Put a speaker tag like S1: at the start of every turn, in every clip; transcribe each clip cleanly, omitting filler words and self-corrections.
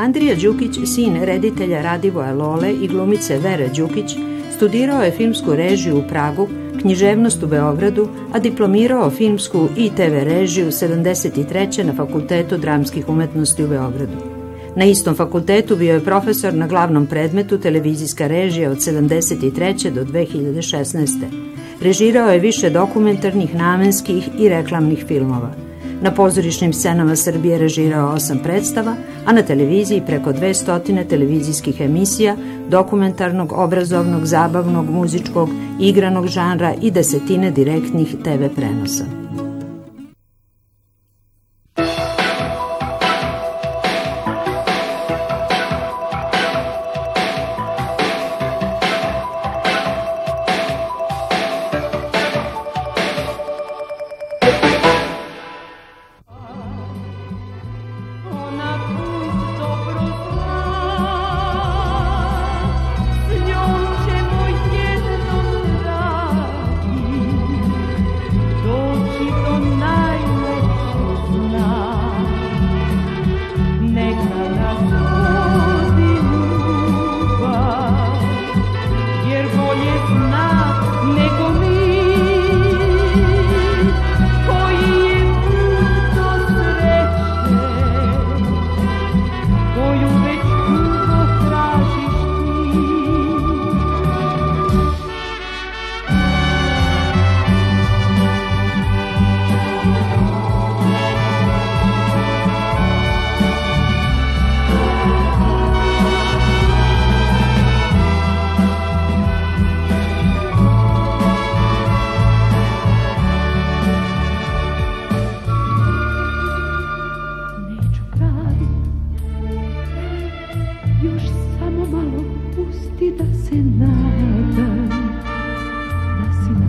S1: Andrija Đukić, sin reditelja Radivoja Lole i glumice Vere Đukić, studirao je filmsku režiju u Pragu, književnost u Beogradu, a diplomirao filmsku i TV režiju 73. na Fakultetu dramskih umetnosti u Beogradu. Na istom fakultetu bio je profesor na glavnom predmetu televizijska režija od 73. do 2016. Režirao je više dokumentarnih, namenskih i reklamnih filmova. Na pozorišnim scenama Srbije režirao 8 predstava, a na televiziji preko 200 televizijskih emisija, dokumentarnog, obrazovnog, zabavnog, muzičkog, igranog žanra i desetine direktnih TV prenosa.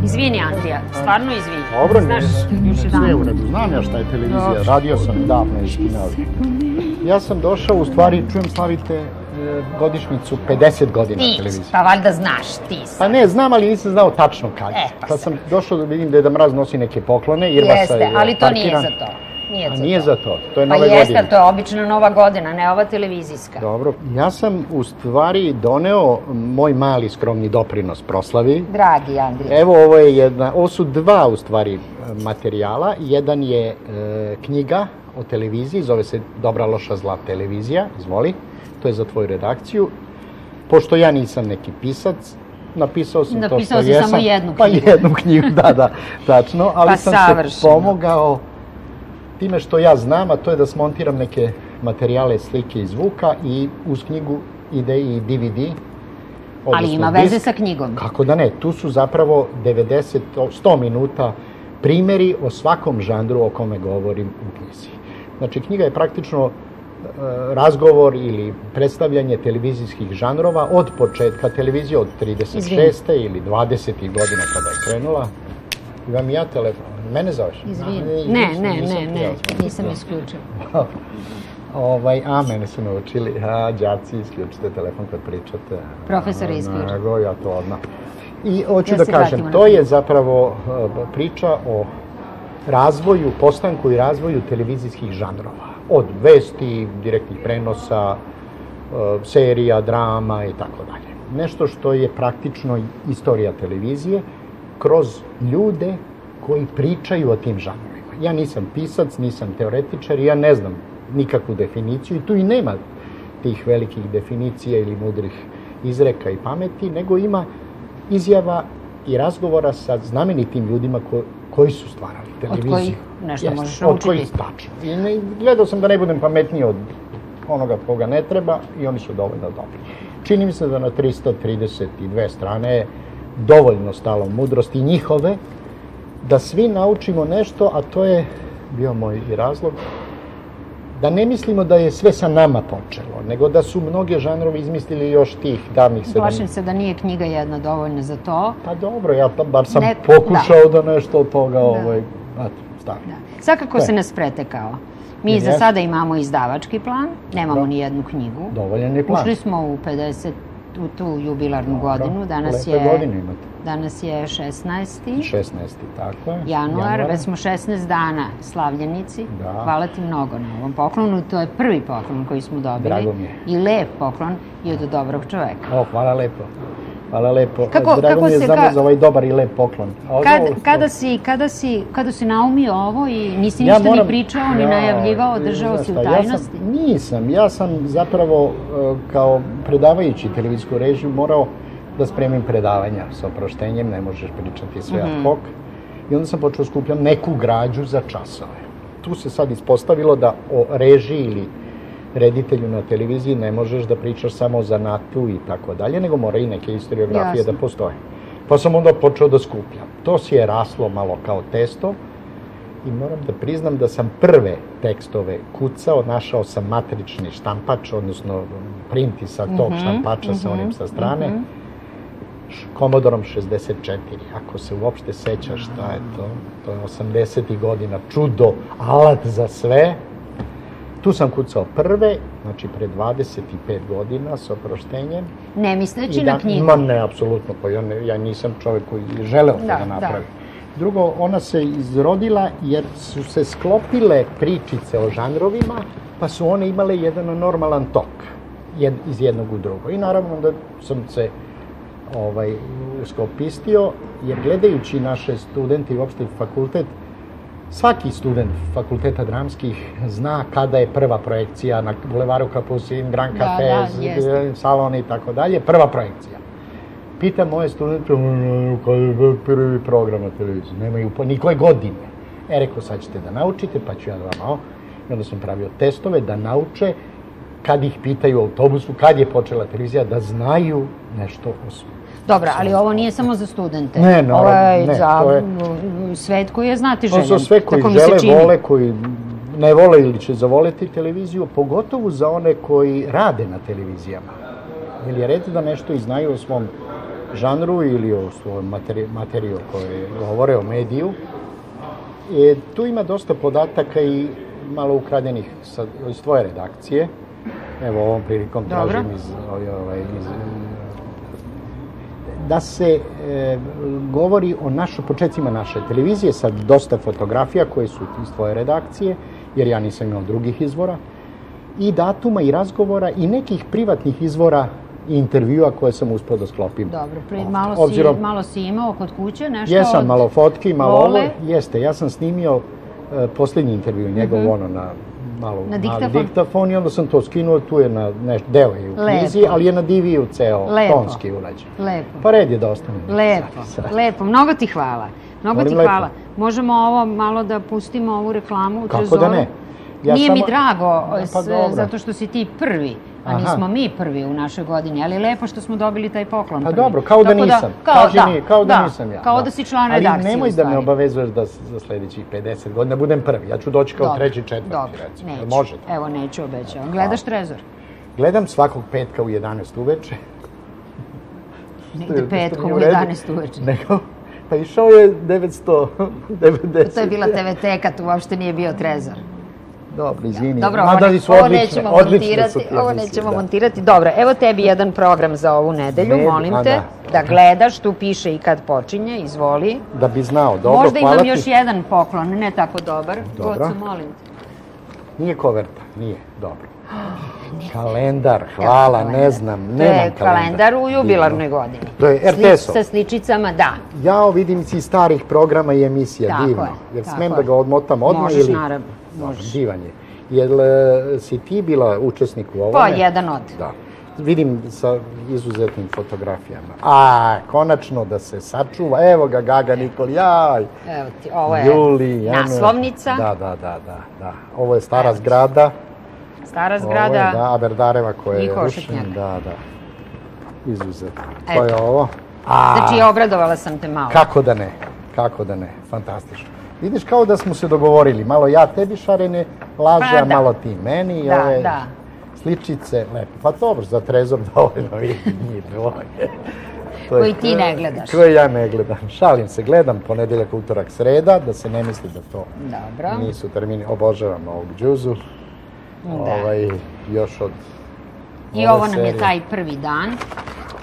S2: Izvini, Andrija, stvarno izvini.
S3: Dobro, sve u redu. Znam ja šta je televizija, radio sam davno istinao. Ja sam došao, u stvari, čujem slavite godišnjicu 50 godina televizije.
S2: Pa valjda znaš, ti sam.
S3: Pa ne, znam, ali nisam znao tačno kad. Kad sam došao da vidim da Deda Mraz nosi neke poklone, Irvasa je parkiran.
S2: Jeste, ali to nije za to.
S3: Nije za to, to je Nove godine.
S2: Pa jeste, to je obična Nova godina, ne ova televizijska.
S3: Dobro, ja sam u stvari doneo moj mali skromni doprinos proslavi.
S2: Dragi Andrija.
S3: Evo, ovo su dva u stvari materijala. Jedan je knjiga o televiziji, zove se Dobra, loša, zla televizija, izvoli, to je za tvoju redakciju. Pošto ja nisam neki pisac, napisao sam to što jesam.
S2: Napisao si samo jednu knjigu.
S3: Pa jednu knjigu, da, tačno, ali sam se pomogao time što ja znam, a to je da smontiram neke materijale, slike i zvuka i uz knjigu ide i DVD.
S2: Ali ima veze sa knjigom.
S3: Kako da ne, tu su zapravo 100 minuta primjeri o svakom žanru o kome govorim u knjizi. Znači, knjiga je praktično razgovor ili predstavljanje televizijskih žanrova od početka televizije, od 36. ili 20. godina kada je krenula. Imam i ja telefon. Mene zoveš?
S2: Izvini. Ne, nisam isključila.
S3: Mene su naučili. Đaci, isključite telefon kad pričate.
S2: Profesor je isključio.
S3: Ja to odmah. I hoću da kažem, to je zapravo priča o razvoju, postanku i razvoju televizijskih žanrova. Od vesti, direktnih prenosa, serija, drama i tako dalje. Nešto što je praktično istorija televizije kroz ljude koji pričaju o tim žanrovima. Ja nisam pisac, nisam teoretičar, ja ne znam nikakvu definiciju i tu i nema tih velikih definicija ili mudrih izreka i pameti, nego ima izjava i razgovora sa znamenitim ljudima koji su stvarali televiziju.
S2: Od kojih nešto možeš naučiti.
S3: Od kojih tačno. I gledao sam da ne budem pametniji od onoga koga ne treba i oni su dovoljno dobri. Čini mi se da na 332 strane je dovoljno stalo mudrosti njihove da svi naučimo nešto, a to je bio moj i razlog, da ne mislimo da je sve sa nama počelo, nego da su mnoge žanrove izmislili još tih davnih 7.
S2: Plašim se da nije knjiga jedna dovoljna za to.
S3: Pa dobro, ja bar sam pokušao da nešto od toga stavim.
S2: Svakako se nas pretekao. Mi za sada imamo izdavački plan, nemamo ni jednu knjigu.
S3: Dovoljan je plan.
S2: Ušli smo u 50. u tu jubilarnu godinu. Danas je 16.
S3: Tako je.
S2: Januar, već smo 16 dana slavljenici. Hvala ti mnogo na ovom poklonu. To je prvi poklon koji smo dobili.
S3: Drago mi je.
S2: I lep poklon i od dobrog čoveka.
S3: Hvala lepo. Hvala lepo. Drago mi je za ovaj dobar i lep poklon.
S2: Kada si naumio ovo i nisi ništa ni pričao, ni najavljivao, držao si u tajnosti?
S3: Nisam. Ja sam zapravo kao predavajući televizijsku režiju morao da spremim predavanja sa oproštenjem, ne možeš pričati sve ad hoc. I onda sam počeo skupljati neku građu za časove. Tu se sad ispostavilo da o režiji ili reditelju na televiziji ne možeš da pričaš samo o zanatu i tako dalje, nego mora i neke historiografije da postoje. Pa sam onda počeo da skupljam. To si je raslo malo kao testo i moram da priznam da sam prve tekstove kucao, našao sam matrični štampač, odnosno printi sa tog štampača sa onim sa strane, Commodore 64, ako se uopšte sećaš šta je to, to je 80. godina, čudo, alat za sve. Tu sam kucao prve, znači pre 25 godina, s oproštenjem.
S2: Ne misleći na knjigu?
S3: Ne, apsolutno, pa ja nisam čovek koji je želeo da napravi. Drugo, ona se izrodila jer su se sklopile pričice o žanrovima, pa su one imale jedan normalan tok iz jednog u drugo. I naravno da sam se skopistio, jer gledajući naše studente i uopšte fakultet, svaki student fakulteta dramskih zna kada je prva projekcija na Bulevaru Kapusin, Grand Café, saloni i tako dalje, prva projekcija. Pitam moje studente, kada je prvi program na televiziji, nemaju ni koje godine. Rekao, sad ćete da naučite, pa ću ja da vam i onda sam pravio testove da nauče, kad ih pitaju u autobusu, kad je počela televizija, da znaju nešto o svijetu.
S2: Dobro, ali ovo nije samo za studente. Ne, ovo je za svet koji je znati željen.
S3: To su sve koji žele, vole, koji ne vole ili će zavoleti televiziju, pogotovo za one koji rade na televizijama. Ili je red da nešto i znaju o svom žanru ili o svojom materiju koje govore o mediju. Tu ima dosta podataka i malo ukradenih iz tvoje redakcije. Evo, ovom prilikom tražim da se govori o početcima naše televizije sa dosta fotografija koje su iz tvoje redakcije, jer ja nisam imao drugih izvora, i datuma i razgovora i nekih privatnih izvora i intervjua koje sam uspio da sklopim.
S2: Dobro, malo si imao kod kuće nešto?
S3: Jesam, malo fotki, malo ovo. Jeste, ja sam snimio posljednji intervju njegov na diktafon i onda sam to skinuo, tu je deo je u knjizi, ali je na DV-u ceo, tonski urađen.
S2: Lepo.
S3: Pa red je da ostane.
S2: Lepo, mnogo ti hvala. Mnogo ti hvala. Možemo ovo malo da pustimo ovu reklamu u Trezoru?
S3: Kako da ne?
S2: Nije mi drago, zato što si ti prvi, a nismo mi prvi u našoj godini, ali lepo što smo dobili taj poklon prvi.
S3: Pa dobro, kao da nisam. Kao da nisam ja.
S2: Kao da si član redakcije.
S3: Ali nemoj da me obavezuješ da za sledećih 50 godina budem prvi. Ja ću doći kao treći, četvrti, recimo.
S2: Dobro, neću. Evo, neću, obećavam. Gledaš Trezor?
S3: Gledam svakog petka u 11 uveče.
S2: Negde petkom u 11 uveče.
S3: Pa išao je 990.
S2: To je bila TV Teka, tu uopšte nije bio Trezor.
S3: Dobro, izvini.
S2: Dobro, ovo nećemo montirati. Dobro, evo tebi jedan program za ovu nedelju, molim te, da gledaš, tu piše i kad počinje, izvoli.
S3: Da bi znao, dobro, hvala ti.
S2: Možda imam još jedan poklon, ne tako dobar. Gocu, molim te.
S3: Nije koverta, nije, dobro. Kalendar, hvala, ne znam, nemam kalendar.
S2: To je kalendar u jubilarnoj godini.
S3: To je RTS-ov.
S2: Sa sličicama, da.
S3: Jao, vidim si starih programa i emisija, divno. Jer smem da ga odmotam odmah ili...
S2: Možeš, naravno.
S3: Divan je. Jel si ti bila učesnik u ovome?
S2: Pa, jedan od.
S3: Da. Vidim sa izuzetnim fotografijama. Konačno da se sačuva. Evo ga, Gaga Nikol, jaj.
S2: Evo ti, ovo je naslovnica.
S3: Da. Ovo je stara zgrada.
S2: Stara zgrada.
S3: Ovo je, Aberdareva koja je rušena. Da. Izuzetno. To je ovo.
S2: Znači, obradovala sam te malo.
S3: Kako da ne. Fantastično. Vidiš, kao da smo se dogovorili. Malo ja tebi šarene laže, a malo ti meni. I ove sličice. Lepo. Pa dobro, za Trezor dovoljno vidim njih dvoje.
S2: Koji ti ne gledaš.
S3: Koje ja ne gledam. Šalim se, gledam ponedeljak, utorak, sreda, da se ne misli da to nisu termini. Obožavam ovog Đuzu. Još od
S2: I ovo nam je taj prvi dan.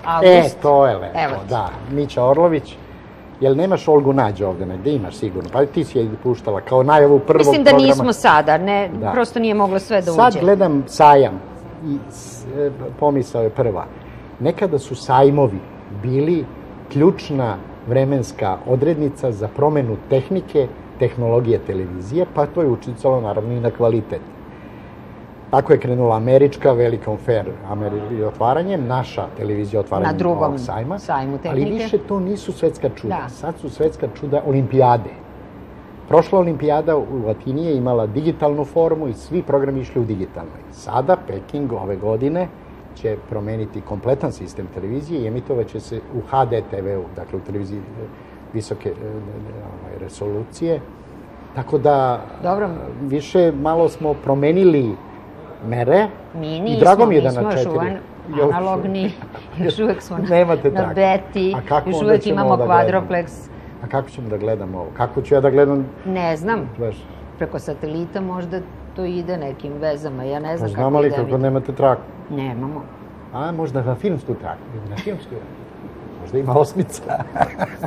S2: Avgust.
S3: To je lepo, da. Mića Orlović. Jel nemaš Olgu Nađ ovde negde? Imaš sigurno. Pa ti si je puštala kao najavu prvog programa.
S2: Mislim da nismo sada, prosto nije moglo sve da uđe.
S3: Sad gledam sajam i pomisao je prva. Nekada su sajmovi bili ključna vremenska odrednica za promenu tehnike, tehnologije televizije, pa to je uticalo naravno i na kvalitet. Tako je krenula američka Velikom Fair otvaranjem, naša televizija otvaranjem ovog sajma, ali više to nisu svetska čuda. Sad su svetska čuda olimpijade. Prošla olimpijada u Atini je imala digitalnu formu i svi programi išli u digitalnoj. Sada Peking ove godine će promeniti kompletan sistem televizije i emitovaće se u HD TV-u, dakle u televiziji visoke resolucije. Tako da više malo smo promenili mere i drago mi je da na 4.
S2: Analogni, još uvek smo na beti, još uvek imamo kvadropleks.
S3: A kako ćemo da gledamo ovo? Kako ću ja da gledam?
S2: Ne znam, preko satelita možda to ide nekim vezama, ja ne znam kako ide.
S3: Znamo li kako nemate traku?
S2: Nemamo.
S3: A možda na filmsku traku, na filmsku, možda ima osmica.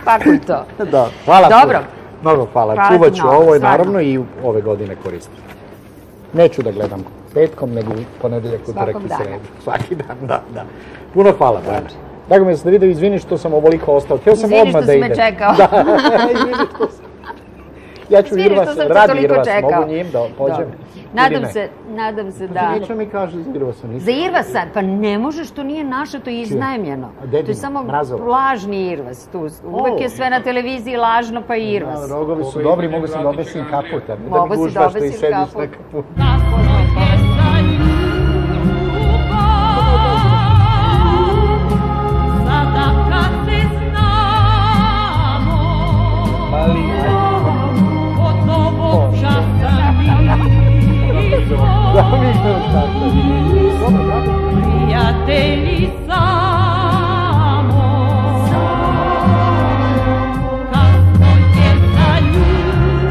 S2: Kako je to?
S3: Da, hvala.
S2: Dobro.
S3: Mnogo hvala, čuvat ću ovo i naravno i ove godine koristim. Neću da gledam petkom, nego ponedeljak, utorak i sredu. Svaki dan, da. Puno hvala, Bojana. Drago mi je da ste vidio, izvini što sam ovoliko ostao. Htio sam odmah da idem.
S2: Izvini što si me čekao.
S3: Da, izvini što sam. Ja ću radi Irvas, mogu njim da pođem.
S2: Nadam se da...
S3: Neće mi kaže za Irvasa.
S2: Za Irvasa? Pa ne možeš, to nije naše, to je iznajmljeno. To je samo lažni Irvas. Uvek je sve na televiziji lažno, pa i Irvas.
S3: Rogovi su dobri, mogu si da obesim kaput.
S2: Mogu si da obesim kaput.
S4: Prijatelji samo, kasno je za ljubav,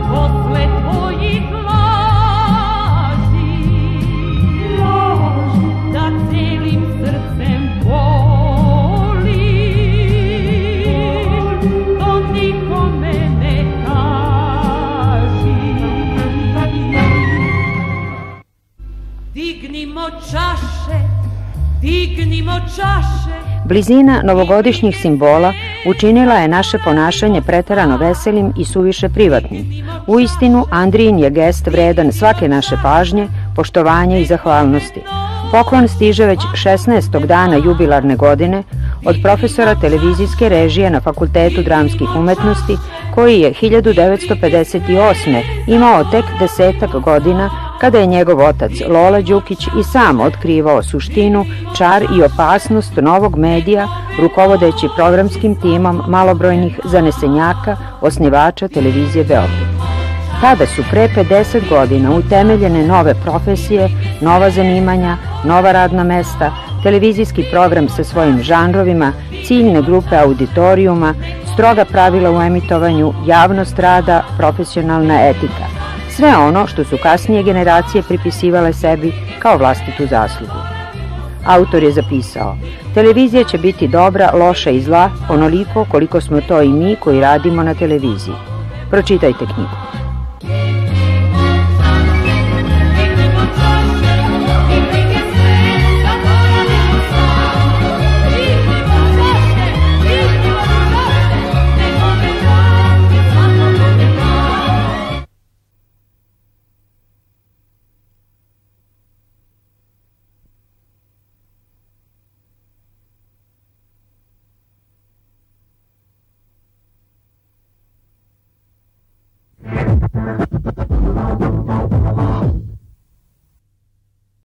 S4: posle tvojih laži, da celim srcem voliš, to nikome ne kaži. Dignimo čaše, dignimo čaše.
S1: Blizina novogodišnjih simbola učinila je naše ponašanje preterano veselim i suviše privatnim. Uistinu, Andrijin je gest vredan svake naše pažnje, poštovanja i zahvalnosti. Poklon stiže već 16. dana jubilarne godine od profesora televizijske režije na Fakultetu dramskih umetnosti, koji je 1958. imao tek 10 godina, kada je njegov otac Lola Đukić i sam otkrivao suštinu, čar i opasnost novog medija, rukovodeći programskim timom malobrojnih zanesenjaka, osnivača televizije Beograd. Tada su pre 50 godina utemeljene nove profesije, nova zanimanja, nova radna mesta, televizijski program sa svojim žanrovima, ciljne grupe auditorijuma, stroga pravila u emitovanju, javnost rada, profesionalna etika. Sve ono što su kasnije generacije pripisivale sebi kao vlastitu zaslugu. Autor je zapisao: televizija će biti dobra, loša i zla, onoliko koliko smo to i mi koji radimo na televiziji. Pročitajte knjigu.